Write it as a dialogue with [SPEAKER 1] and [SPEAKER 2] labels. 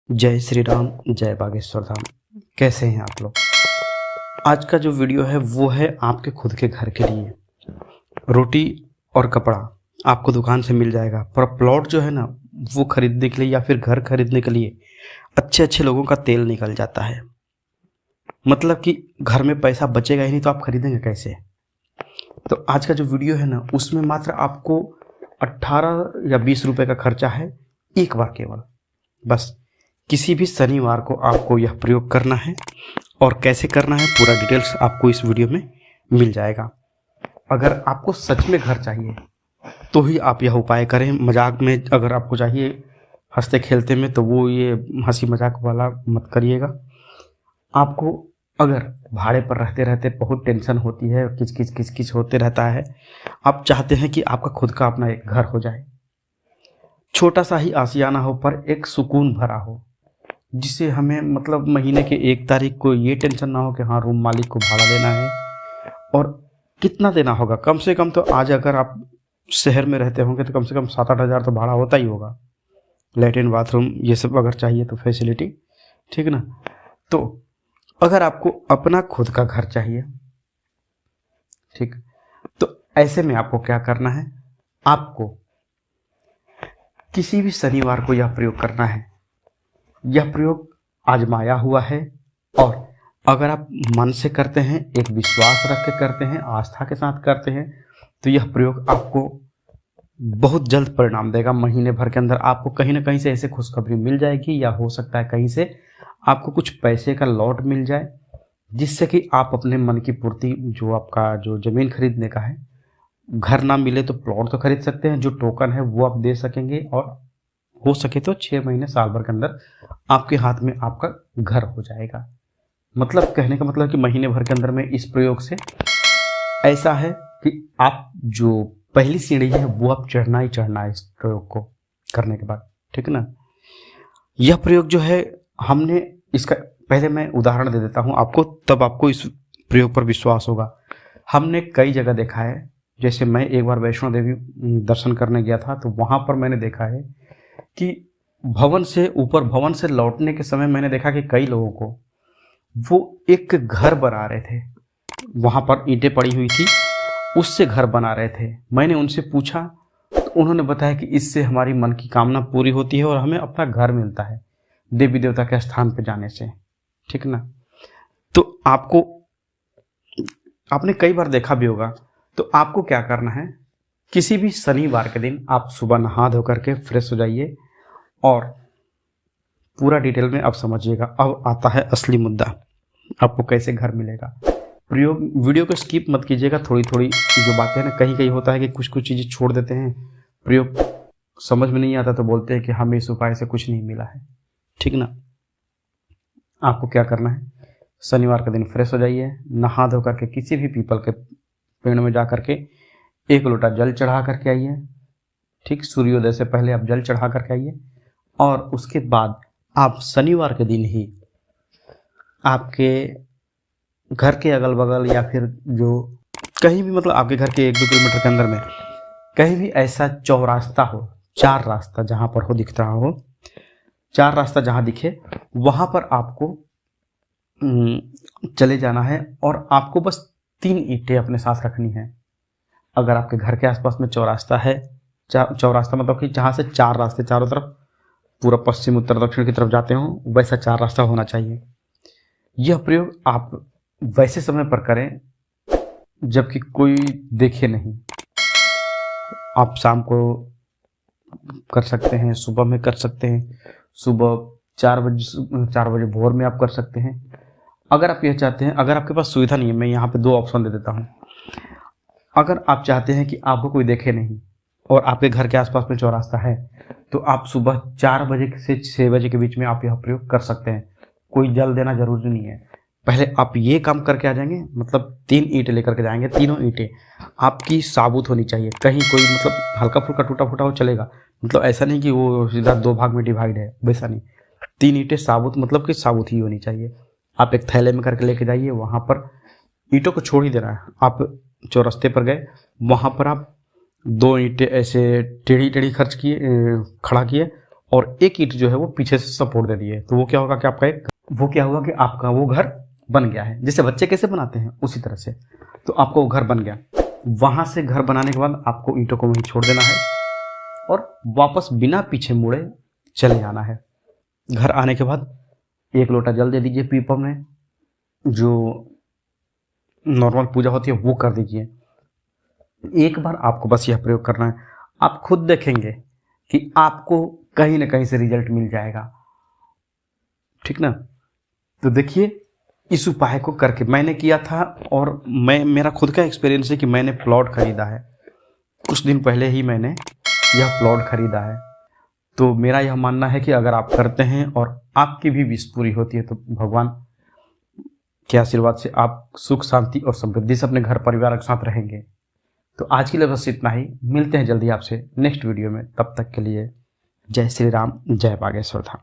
[SPEAKER 1] जय श्री राम, जय बागेश्वर धाम। कैसे हैं आप लोग? आज का जो वीडियो है वो है आपके खुद के घर के लिए। रोटी और कपड़ा आपको दुकान से मिल जाएगा, पर प्लॉट जो है ना वो खरीदने के लिए या फिर घर खरीदने के लिए अच्छे अच्छे लोगों का तेल निकल जाता है। मतलब कि घर में पैसा बचेगा ही नहीं तो आप खरीदेंगे कैसे? तो आज का जो वीडियो है ना उसमें मात्र आपको 18 या 20 रुपए का खर्चा है, एक बार केवल। बस किसी भी शनिवार को आपको यह प्रयोग करना है और कैसे करना है पूरा डिटेल्स आपको इस वीडियो में मिल जाएगा। अगर आपको सच में घर चाहिए तो ही आप यह उपाय करें। मजाक में अगर आपको चाहिए हंसते खेलते में तो वो ये हंसी मजाक वाला मत करिएगा। आपको अगर भाड़े पर रहते रहते बहुत टेंशन होती है, किच किच होते रहता है, आप चाहते हैं कि आपका खुद का अपना एक घर हो जाए, छोटा सा ही आशियाना हो पर एक सुकून भरा हो, जिससे हमें मतलब महीने के 1 तारीख को ये टेंशन ना हो कि हाँ रूम मालिक को भाड़ा देना है और कितना देना होगा। कम से कम तो आज अगर आप शहर में रहते होंगे तो कम से कम 7-8 हज़ार तो भाड़ा होता ही होगा। लैट्रिन बाथरूम ये सब अगर चाहिए तो फैसिलिटी, ठीक ना। तो अगर आपको अपना खुद का घर चाहिए, ठीक, तो ऐसे में आपको क्या करना है, आपको किसी भी शनिवार को यह प्रयोग करना है। यह प्रयोग आजमाया हुआ है और अगर आप मन से करते हैं, एक विश्वास रख के करते हैं, आस्था के साथ करते हैं, तो यह प्रयोग आपको बहुत जल्द परिणाम देगा। महीने भर के अंदर आपको कहीं ना कहीं से ऐसे खुशखबरी मिल जाएगी, या हो सकता है कहीं से आपको कुछ पैसे का लॉट मिल जाए, जिससे कि आप अपने मन की पूर्ति, जो आपका जो ज़मीन खरीदने का है, घर ना मिले तो प्लॉट तो खरीद सकते हैं, जो टोकन है वो आप दे सकेंगे और हो सके तो 6 महीने साल भर के अंदर आपके हाथ में आपका घर हो जाएगा। मतलब कहने का मतलब कि महीने भर के अंदर में इस प्रयोग से ऐसा है कि आप जो पहली सीढ़ी है वो आप चढ़ना ही चढ़ना है इस प्रयोग को करने के बाद, ठीक ना। यह प्रयोग जो है हमने इसका पहले मैं उदाहरण दे देता हूँ आपको, तब आपको इस प्रयोग पर विश्वास होगा। हमने कई जगह देखा है, जैसे मैं एक बार वैष्णो देवी दर्शन करने गया था तो वहाँ पर मैंने देखा है कि भवन से ऊपर, भवन से लौटने के समय मैंने देखा कि कई लोगों को वो एक घर बना रहे थे, वहाँ पर ईंटें पड़ी हुई थी, उससे घर बना रहे थे। मैंने उनसे पूछा तो उन्होंने बताया कि इससे हमारी मन की कामना पूरी होती है और हमें अपना घर मिलता है देवी देवता के स्थान पर जाने से, ठीक ना। तो आपने कई बार देखा भी होगा। तो आपको क्या करना है, किसी भी शनिवार के दिन आप सुबह नहा धो करके फ्रेश हो जाइए और पूरा डिटेल में आप समझिएगा। अब आता है असली मुद्दा, आपको कैसे घर मिलेगा। प्रयोग वीडियो को स्किप मत कीजिएगा। थोड़ी थोड़ी जो बातें हैं ना, कहीं कहीं होता है कि कुछ कुछ चीज़ें छोड़ देते हैं, प्रयोग समझ में नहीं आता तो बोलते हैं कि हमें इस उपाय से कुछ नहीं मिला है, ठीक ना। आपको क्या करना है, शनिवार के दिन फ्रेश हो जाइए, नहा धो करके किसी भी पीपल के पेड़ में जा करके 1 लोटा जल चढ़ा करके आइए, ठीक। सूर्योदय से पहले आप जल चढ़ा करके आइए और उसके बाद आप शनिवार के दिन ही आपके घर के अगल बगल या फिर जो कहीं भी, मतलब आपके घर के 1-2 किलोमीटर के अंदर में कहीं भी ऐसा चौरास्ता हो, 4 रास्ता जहाँ पर हो, दिख रहा हो, 4 रास्ता जहाँ दिखे वहाँ पर आपको चले जाना है और आपको बस 3 ईंटें अपने साथ रखनी है। अगर आपके घर के आसपास में चौरास्ता है, चौरास्ता मतलब कि जहाँ से 4 रास्ते चारों तरफ, पूरा पश्चिम उत्तर दक्षिण की तरफ जाते हो, वैसा 4 रास्ता होना चाहिए। यह प्रयोग आप वैसे समय पर करें जबकि कोई देखे नहीं। आप शाम को कर सकते हैं, सुबह में कर सकते हैं, सुबह 4 बजे भोर में आप कर सकते हैं। अगर आप यह चाहते हैं, अगर आपके पास सुविधा नहीं है, मैं यहाँ पे 2 ऑप्शन दे देता हूँ। अगर आप चाहते हैं कि आपको कोई देखे नहीं और आपके घर के आसपास में चौरास्ता है, तो आप सुबह 4 बजे से 6 बजे के बीच में आप यह प्रयोग कर सकते हैं। कोई जल देना जरूरी नहीं है। पहले आप ये काम करके आ जाएंगे, मतलब 3 ईंटें लेकर के जाएंगे। तीनों ईंटें आपकी साबुत होनी चाहिए, कहीं कोई मतलब हल्का फुल्का टूटा फूटा हो चलेगा, मतलब ऐसा नहीं कि वो सीधा 2 भाग में डिवाइड है, वैसा नहीं। 3 ईंटें साबुत, मतलब कि साबुत ही होनी चाहिए। आप एक थैले में करके लेके जाइए, वहाँ पर ईंटों को छोड़ ही देना है। आप चौरास्ते पर गए, वहाँ पर आप 2 ईंटें ऐसे टेढ़ी खड़ा किए और एक ईंट जो है वो पीछे से सपोर्ट दे दिए, तो वो क्या होगा कि आपका वो घर बन गया है। जैसे बच्चे कैसे बनाते हैं उसी तरह से, तो आपका वो घर बन गया। वहां से घर बनाने के बाद आपको ईंटों को वहीं छोड़ देना है और वापस बिना पीछे मुड़े चले आना है। घर आने के बाद 1 लोटा जल दे दीजिए पीपल में, जो नॉर्मल पूजा होती है वो कर दीजिए। एक बार आपको बस यह प्रयोग करना है, आप खुद देखेंगे कि आपको कहीं ना कहीं से रिजल्ट मिल जाएगा, ठीक ना। तो देखिए इस उपाय को करके मैंने किया था, और मेरा खुद का एक्सपीरियंस है कि मैंने प्लॉट खरीदा है, कुछ दिन पहले ही मैंने यह प्लॉट खरीदा है। तो मेरा यह मानना है कि अगर आप करते हैं और आपकी भी विश पूरी होती है तो भगवान के आशीर्वाद से आप सुख शांति और समृद्धि से अपने घर परिवार के साथ रहेंगे। तो आज के लिए बस इतना ही, मिलते हैं जल्दी आपसे नेक्स्ट वीडियो में। तब तक के लिए जय श्री राम, जय बागेश्वर धाम।